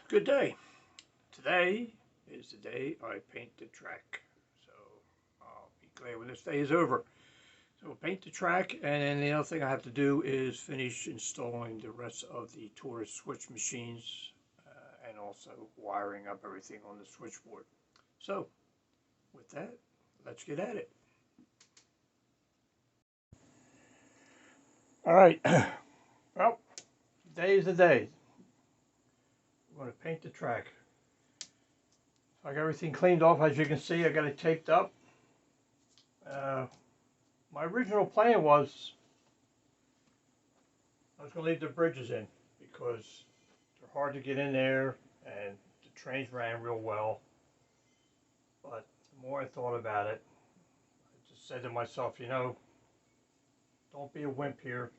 Good day. Today is the day I paint the track. So I'll be glad when this day is over. So we'll paint the track, and then the other thing I have to do is finish installing the rest of the Taurus switch machines and also wiring up everything on the switchboard. So with that, let's get at it. All right. Well, today is the day. I'm going to paint the track. I got everything cleaned off. As you can see, I got it taped up. My original plan was I was going to leave the bridges in because they're hard to get in there and the trains ran real well. But the more I thought about it, I just said to myself, don't be a wimp here.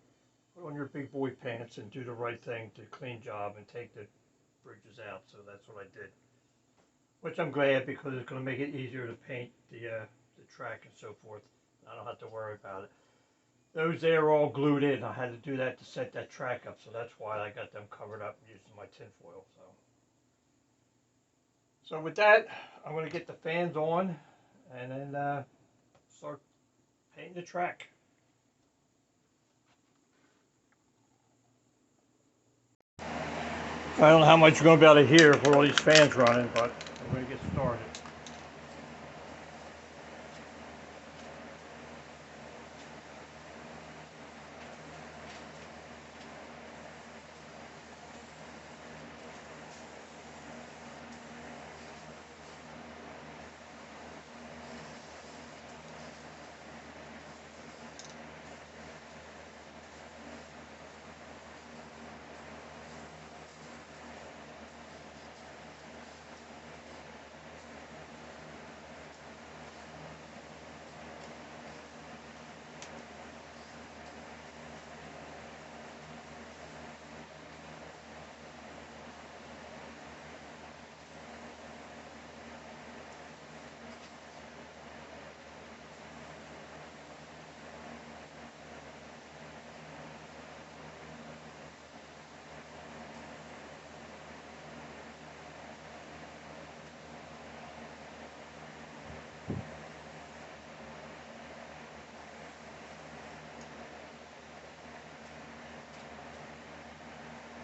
Put on your big boy pants and do the right thing, do a clean job, and take the bridges out. So that's what I did. Which I'm glad, because it's going to make it easier to paint the track and so forth. I don't have to worry about it. Those there are all glued in. I had to do that to set that track up, so that's why I got them covered up using my tin foil. So with that, I'm going to get the fans on and then start painting the track. I don't know how much you're going to be able to hear with all these fans running, but I'm going to get started.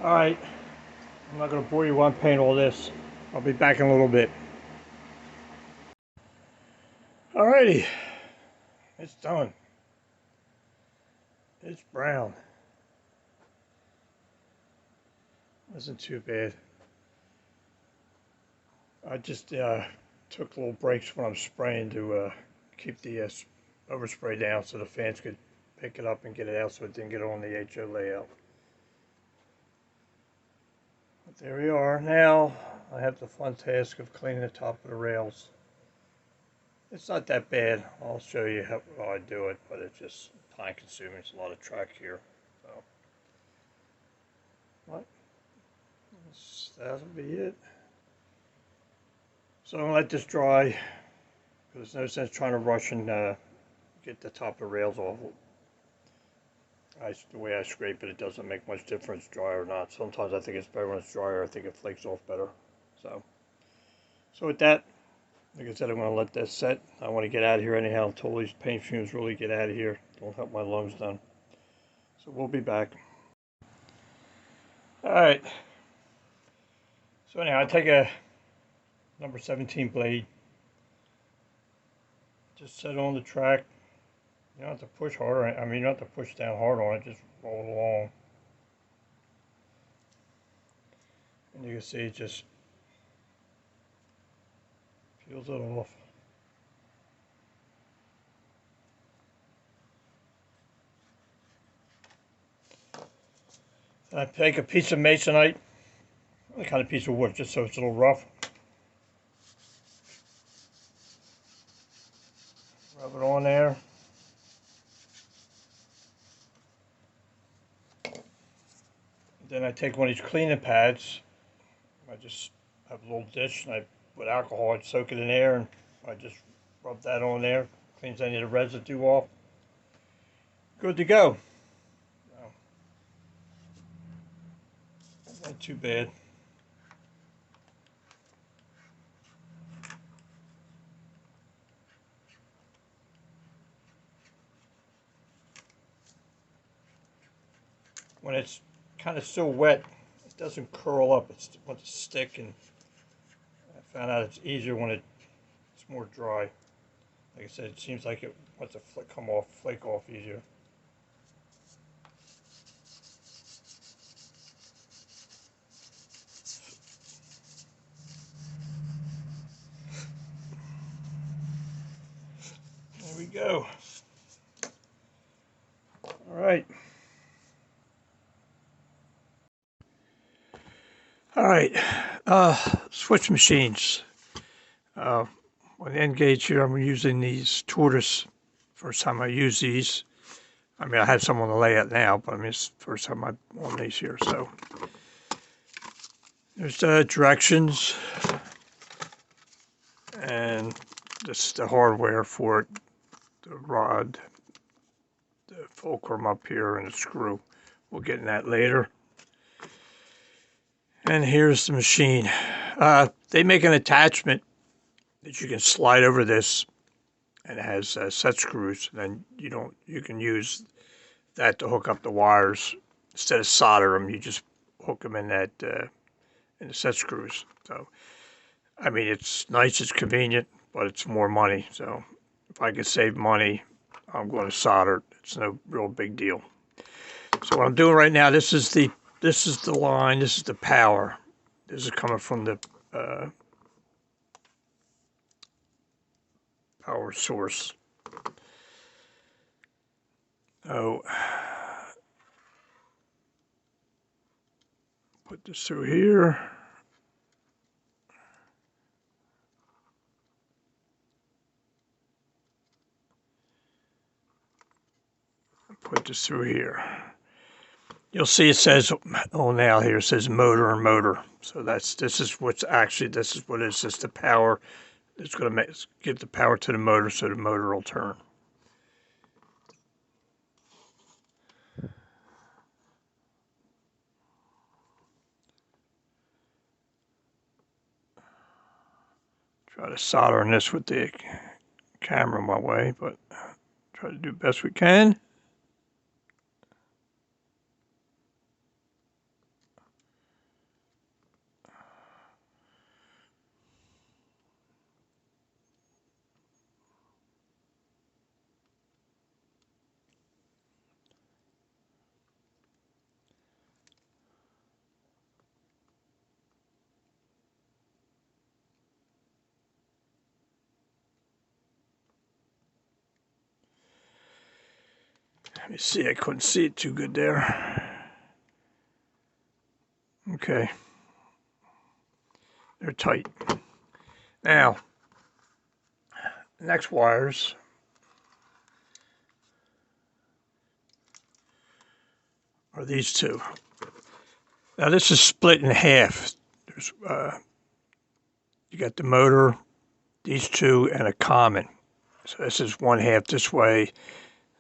Alright, I'm not going to bore you while I paint all this. I'll be back in a little bit. Alrighty, it's done. It's brown. Wasn't too bad. I just took little breaks when I'm spraying to keep the overspray down so the fans could pick it up and get it out so it didn't get on the HO layout. But there we are. Now I have the fun task of cleaning the top of the rails. It's not that bad. I'll show you how I do it, but it's just time consuming. It's a lot of track here. So, what? That'll be it. So I'm going to let this dry, because there's no sense trying to rush and get the top of the rails off. The way I scrape it, it doesn't make much difference, dry or not. Sometimes I think it's better when it's drier. I think it flakes off better. So with that, like I said, I'm going to let this set. I want to get out of here anyhow until these paint fumes really get out of here. Don't help my lungs done. So we'll be back. Alright. So anyhow, I take a number 17 blade. Just set it on the track. You don't have to push harder. I mean, you don't have to push down hard on it. Just roll it along. And you can see it just peels it off. And I take a piece of masonite, any kind of piece of wood, just so it's a little rough. Rub it on there. Then I take one of these cleaning pads. I just have a little dish and I put alcohol, I soak it in there, and I just rub that on there. Cleans any of the residue off. Good to go. Not too bad. when it's kind of so wet, it doesn't curl up. It wants to stick, and I found out it's easier when it's more dry. Like I said, it seems like it wants to flake off easier. There we go. All right. All right. Switch machines. On the end gauge here, I'm using these tortoise. First time I use these. I mean, I have some on the layout now, but I mean, it's the first time I'm on these here. So there's directions, and this is the hardware for it. The rod, the fulcrum up here, and the screw. We'll get in that later. And here's the machine. They make an attachment that you can slide over this, and it has set screws. And then you can use that to hook up the wires instead of solder them. You just hook them in that in the set screws. So I mean, it's nice, it's convenient, but it's more money. So if I can save money, I'm going to solder. It's no real big deal. So what I'm doing right now, this is the line, this is the power. This is coming from the power source. Oh, put this through here. Put this through here. You'll see it says, oh, now here it says motor and motor. So this is what it is. Just the power. It's going to give the power to the motor so the motor will turn. Try to solder in this with the camera my way, but try to do the best we can. Let me see, I couldn't see it too good there. Okay. They're tight. Now, the next wires are these two. Now this is split in half. There's you got the motor, these two, and a common. So this is one half this way.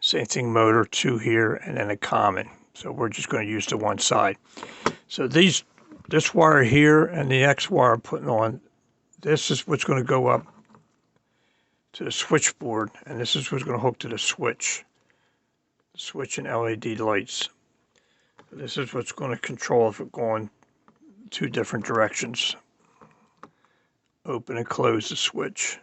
Same thing, motor, two here, and then a common. So we're just going to use the one side. So this wire here and the X wire I'm putting on, this is what's going to go up to the switchboard, and this is what's going to hook to the switch and LED lights. So this is what's going to control if it's going two different directions. Open and close the switch.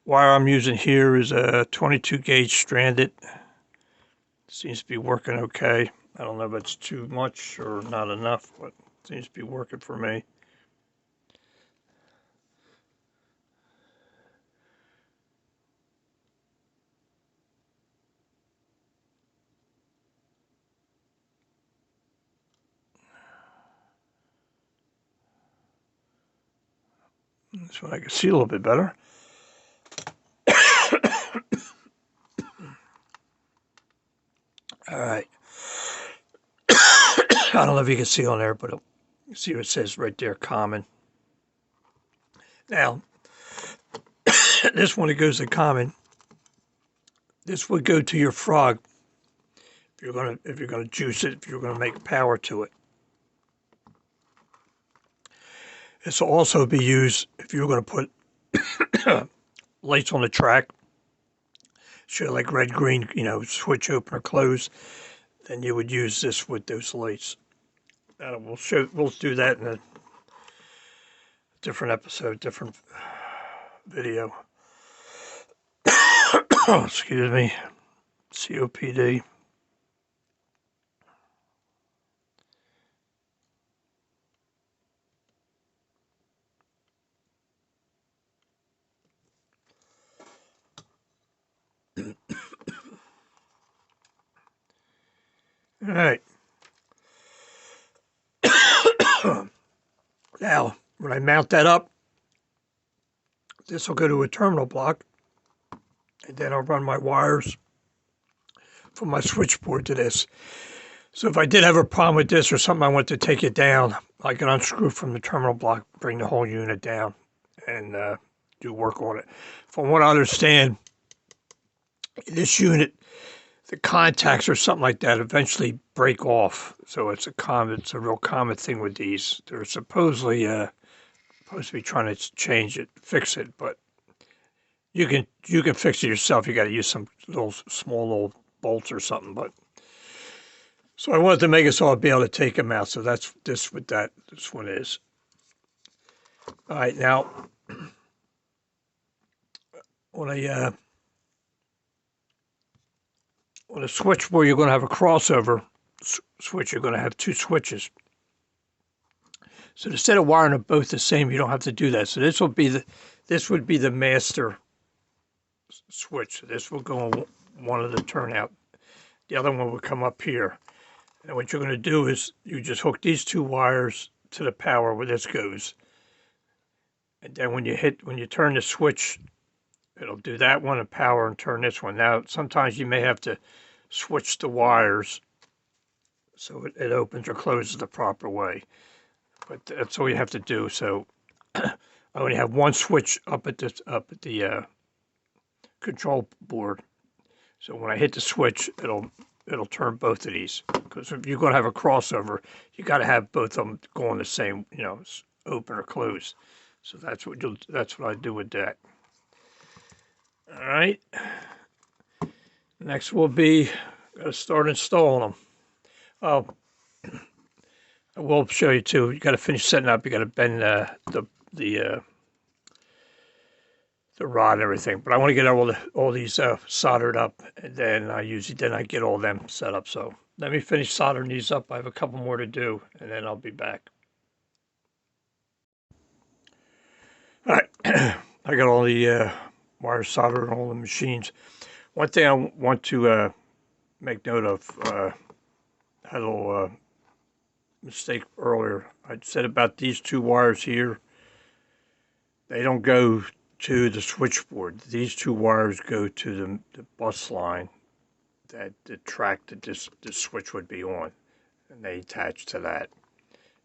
Wire I'm using here is a 22 gauge stranded. Seems to be working okay. I don't know if it's too much or not enough, but it seems to be working for me. This one I can see a little bit better. All right. I don't know if you can see on there, but you see what it says right there, common. Now, this one, it goes to common. This would go to your frog if you're gonna juice it, if you're gonna make power to it. This will also be used if you're gonna put lights on the track. show like red, green, switch open or close, then you would use this with those lights. We'll do that in a different episode, different video. Excuse me. COPD. All right. Now, when I mount that up, this will go to a terminal block, and then I'll run my wires from my switchboard to this. So if I did have a problem with this or something I want to take it down, I can unscrew from the terminal block, bring the whole unit down, and do work on it. From what I understand, in this unit, the contacts or something like that eventually break off. So it's a real common thing with these. They're supposedly supposed to be trying to change it, fix it, but you can fix it yourself. You got to use some small little bolts or something. But so I wanted to make it so I'll be able to take them out. So that's this one is. All right, now on a switchboard, you're going to have a crossover switch. You're going to have two switches. So instead of wiring them both the same, you don't have to do that. So this would be the master switch. So this will go on one of the turnout. The other one will come up here. And what you're going to do is you just hook these two wires to the power where this goes. And then when you turn the switch, it'll do that one and power and turn this one. Now, sometimes you may have to switch the wires so it opens or closes the proper way. But that's all you have to do. So I only have one switch up at the control board. So when I hit the switch, it'll turn both of these. Because if you're going to have a crossover, you got to have both of them going the same, open or closed. So that's what I do with that. All right. Next will be start installing them. Oh, I will show you too. You got to finish setting up. You got to bend the rod and everything. But I want to get all these soldered up, and then I get all them set up. So let me finish soldering these up. I have a couple more to do, and then I'll be back. All right, I got all the wires soldered on all the machines. One thing I want to make note of, had a little mistake earlier. I said about these two wires here, they don't go to the switchboard. These two wires go to the bus line that the track that this switch would be on, and they attach to that.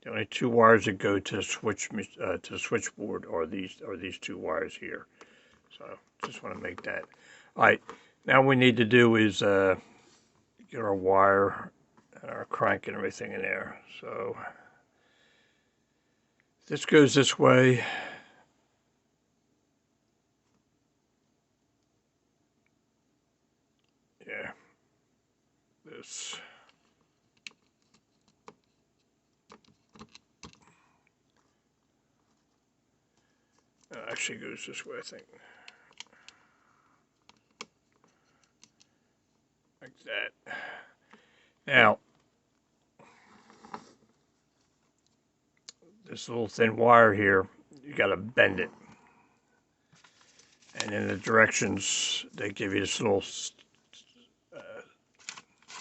The only two wires that go to the switchboard are these two wires here. So just want to make that. All right, now what we need to do is get our wire and our crank and everything in there. So this goes this way. Yeah, this. Actually goes this way, I think. Like that. Now, this little thin wire here, you got to bend it. And in the directions, they give you this little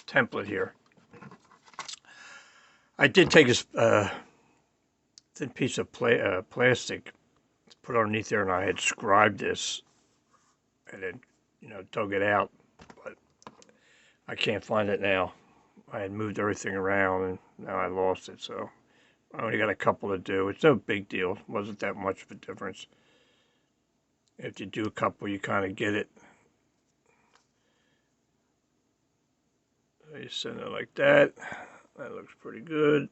template here. I did take a thin piece of plastic, put underneath there, and I had scribed this, and then, dug it out, but I can't find it now. I had moved everything around, and now I lost it, so I only got a couple to do. It's no big deal. It wasn't that much of a difference. If you do a couple, you kind of get it. So you send it like that. That looks pretty good.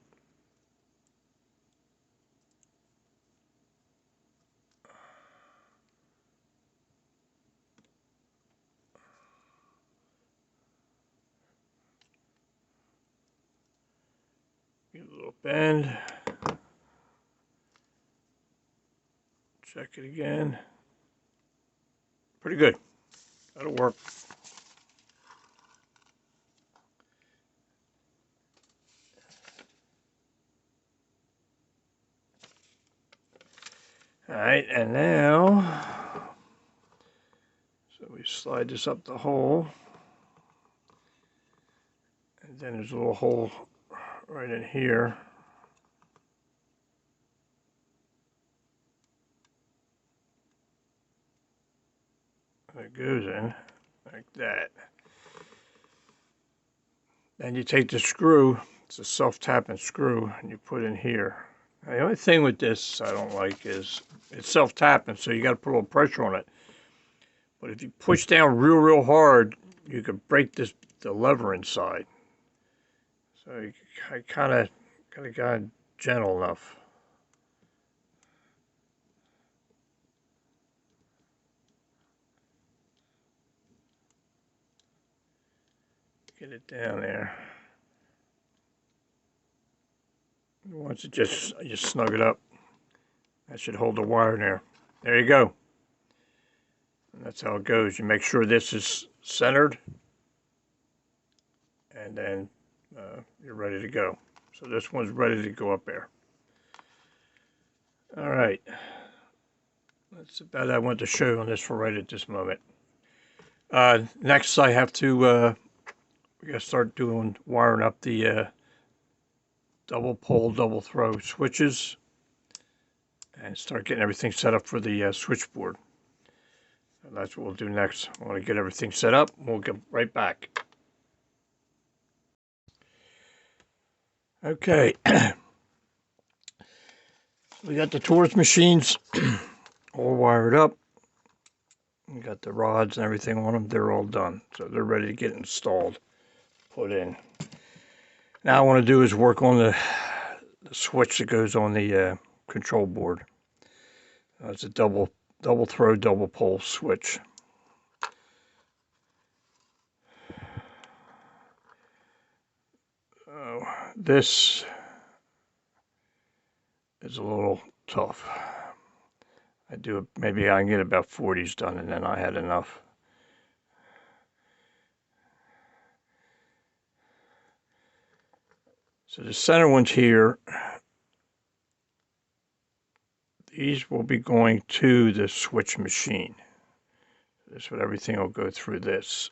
a little bend. Check it again. Pretty good. That'll work. All right, and now, so we slide this up the hole, and then there's a little hole right in here. That goes in like that. Then you take the screw, it's a self-tapping screw, and you put in here. Now, the only thing with this I don't like is it's self-tapping, so you got to put a little pressure on it. But if you push down real hard, you could break the lever inside. So I kind of got gentle enough. Get it down there. Once it just snug it up, that should hold the wire there. There you go. And that's how it goes. You make sure this is centered, and then you're ready to go. So this one's ready to go up there. All right. That's about what I want to show you on this for right at this moment. Next, I have to we got to start wiring up the double pole, double throw switches, and start getting everything set up for the switchboard. And that's what we'll do next. I want to get everything set up. We'll get right back. Okay. We got the torch machines all wired up. We got the rods and everything on them. They're all done. So they're ready to get installed, put in. Now what I want to do is work on the switch that goes on the control board. It's a double throw, double pole switch. Oh, this is a little tough. Maybe I can get about 40s done, and then I had enough. So the center ones here, these will be going to the switch machine. That's what everything will go through this.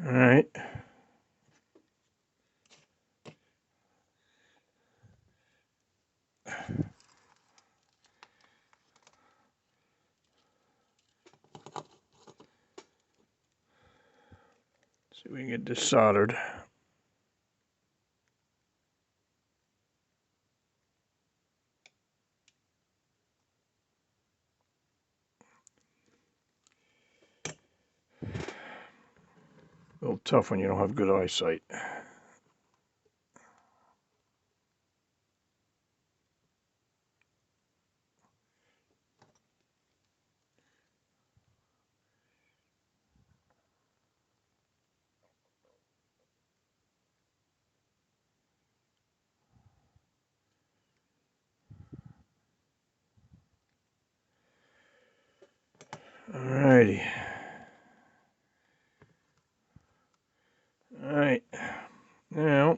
All right. See if we can get this soldered. A little tough when you don't have good eyesight. Alrighty. Alright. Now,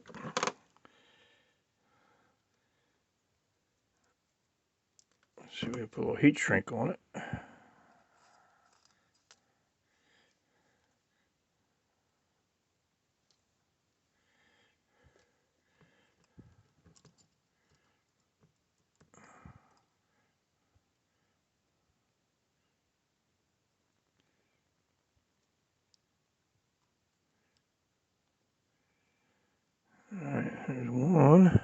let's see if we can put a little heat shrink on it. Alright, there's one.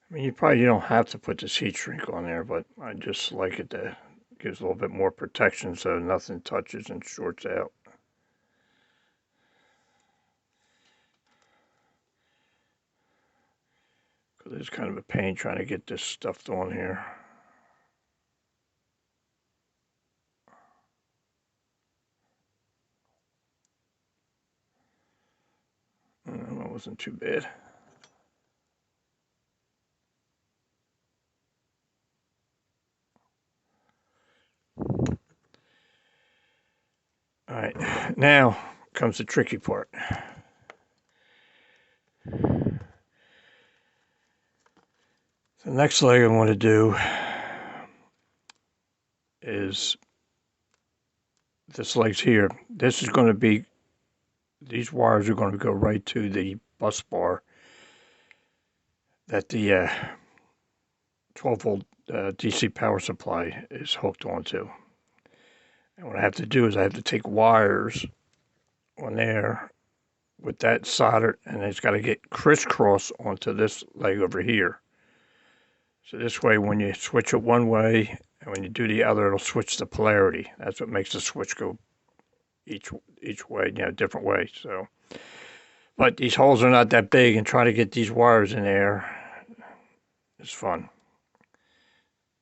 I mean, you don't have to put this heat shrink on there, but I just like it to gives a little bit more protection so nothing touches and shorts out. Because it's kind of a pain trying to get this stuffed on here. That wasn't too bad. All right, now comes the tricky part. The next leg I want to do is this leg's here. This is going to be, these wires are going to go right to the bus bar that the 12 volt DC power supply is hooked onto. And what I have to do is I have to take wires on there with that soldered, and it's got to get crisscross onto this leg over here. So this way, when you switch it one way and when you do the other, it'll switch the polarity. That's what makes the switch go each way, different way. So, but these holes are not that big, and trying to get these wires in there is fun.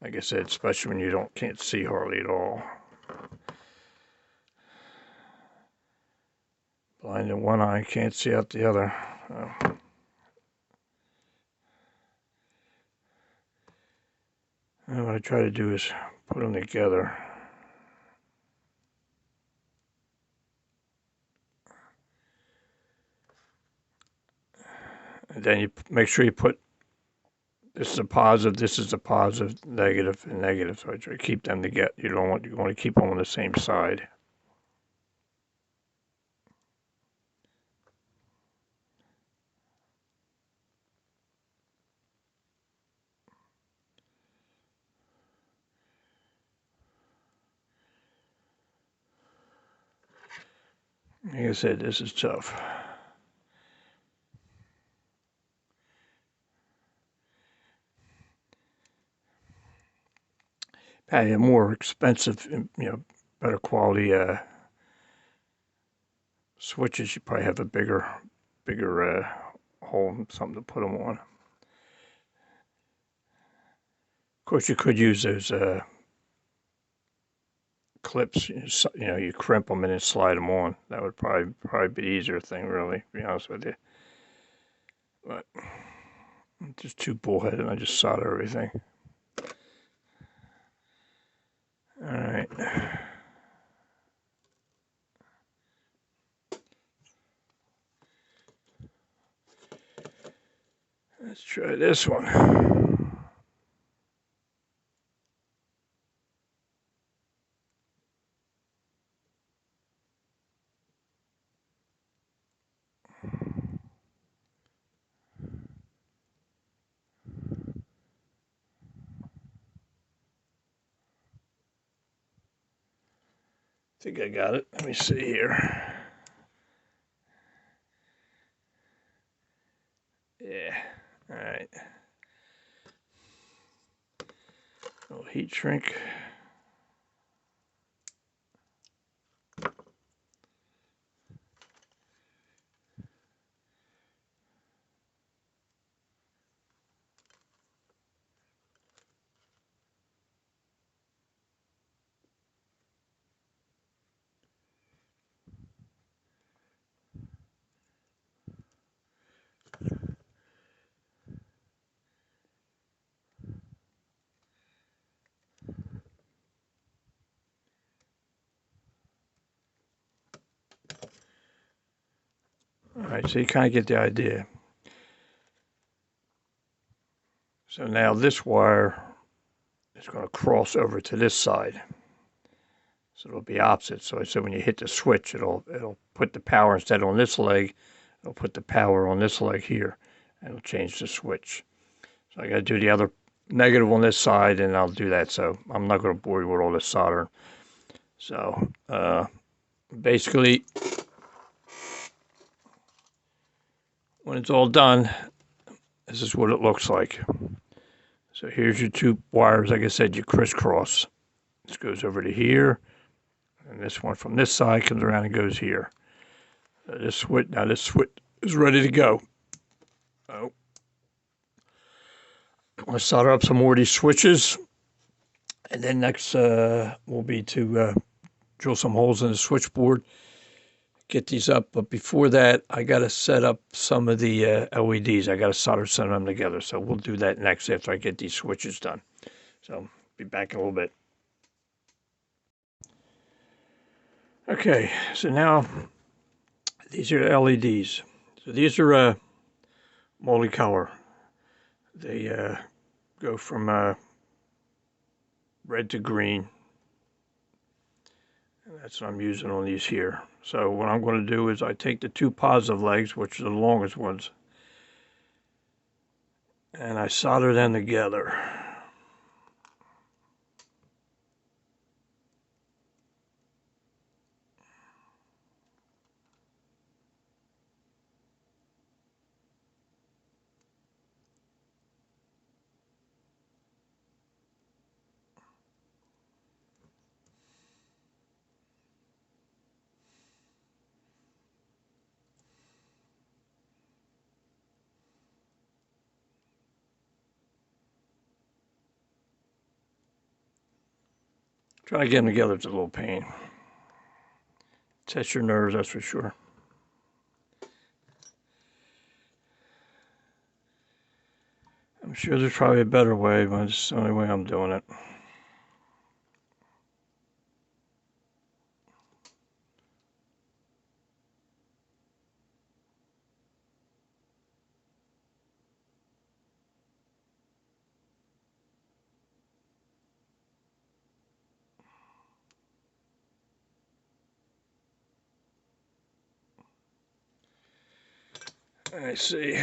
Like I said, especially when you can't see hardly at all. Blind in one eye, can't see out the other. And what I try to do is put them together. And then you make sure you put, this is a positive, negative, and negative. So I try to keep them together. You want to keep them on the same side. Like I said, this is tough. Probably a more expensive, better quality switches. You probably have a bigger hole, something to put them on. Of course, you could use those clips. You crimp them and then slide them on. That would probably be the easier thing, really, to be honest with you. But I'm just too bullheaded, and I just solder everything. All right. Let's try this one. I think I got it. Let me see here. Yeah. All right. A little heat shrink. All right, so you kind of get the idea. So now this wire is going to cross over to this side. So it'll be opposite. So I said when you hit the switch, it'll put the power instead on this leg, it'll put the power on this leg here, and it'll change the switch. So I got to do the other negative on this side, and I'll do that. So I'm not going to bore you with all this soldering. So basically, when it's all done, this is what it looks like. So here's your two wires. Like I said, you crisscross. This goes over to here, and this one from this side comes around and goes here. So this switch is ready to go. Oh, I'm going to solder up some more of these switches, and then next will be to drill some holes in the switchboard, get these up. But before that, I got to set up some of the LEDs. I got to solder some of them together. So we'll do that next after I get these switches done. So be back in a little bit. Okay, so now these are the LEDs. So these are multicolor. They go from red to green. And that's what I'm using on these here. So what I'm going to do is I take the two positive legs, which are the longest ones, and I solder them together. Try to get them together, it's a little pain. Test your nerves, that's for sure. I'm sure there's probably a better way, but it's the only way I'm doing it. I see.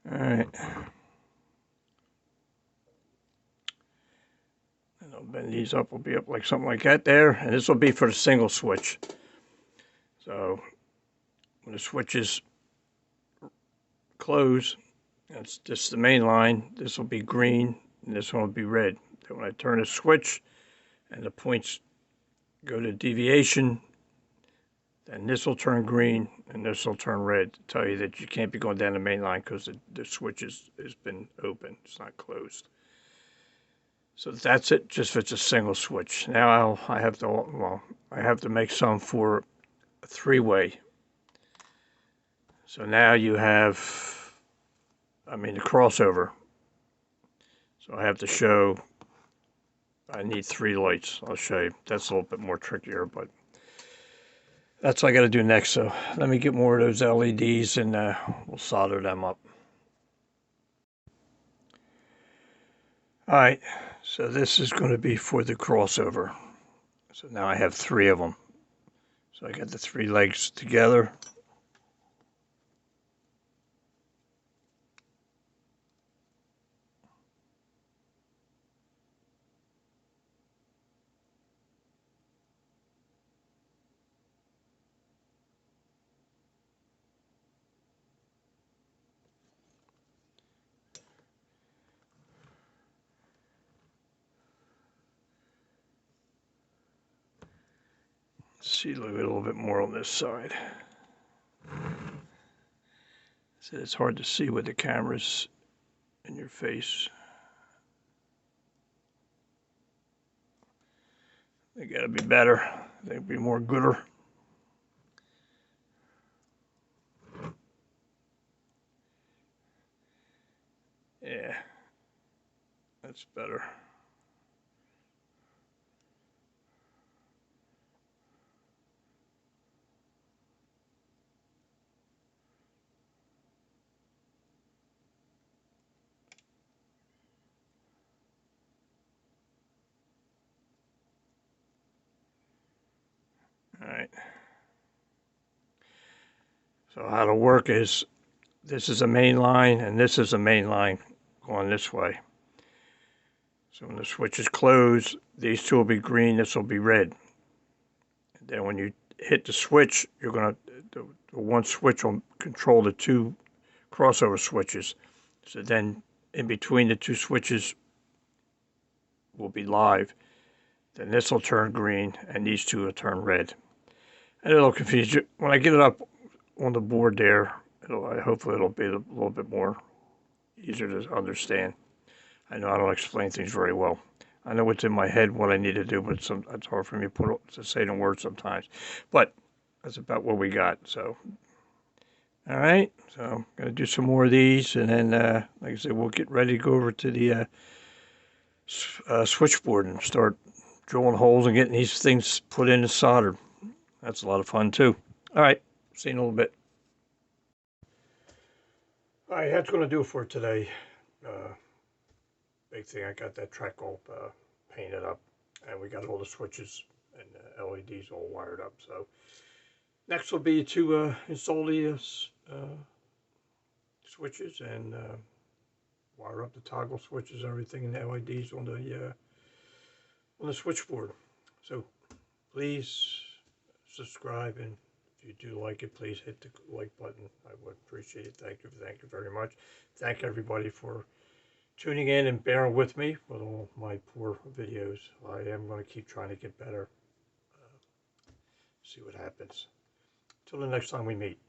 All right. And I'll bend these up. Will be up like something like that there, and this will be for the single switch. So when the switches close, that's just the main line. This will be green, and this one will be red. Then when I turn the switch, and the points go to deviation, then this will turn green and this will turn red to tell you that you can't be going down the main line because the switch has been open. It's not closed. So that's it, just if it's a single switch. Now I have to make some for a three-way. So now you have, the crossover. So I have to show, I need 3 lights. I'll show you. That's a little bit more trickier, but that's what I got to do next. So let me get more of those LEDs and we'll solder them up. All right, so this is going to be for the crossover. So now I have 3 of them. So I got the 3 legs together. See a little bit more on this side. So it's hard to see with the cameras in your face. They gotta be better. They'd be more gooder. Yeah, that's better. All right. So how it'll work is this is a main line and this is a main line going this way. So when the switch is closed, these two will be green, this will be red. And then when you hit the switch, you're going to, the one switch will control the two crossover switches. So then in between the two switches will be live. Then this will turn green and these two will turn red. And it'll confuse you. When I get it up on the board there, hopefully it'll be a little bit more easier to understand. I know I don't explain things very well. I know what's in my head, what I need to do, but it's hard for me to say it in words sometimes. But that's about what we got. So, all right. So I'm going to do some more of these, and then, like I said, we'll get ready to go over to the switchboard and start drilling holes and getting these things put in and soldered. That's a lot of fun, too. All right. See you in a little bit. All right. That's going to do it for today. Big thing, I got that track all painted up, and we got all the switches and LEDs all wired up. So next will be to install the switches and wire up the toggle switches, everything, and the LEDs on the switchboard. So please subscribe, and if you do like it, please hit the like button. I would appreciate it. Thank you very much. Thank everybody for tuning in and bearing with me with all my poor videos. I am going to keep trying to get better. See what happens. Till the next time we meet.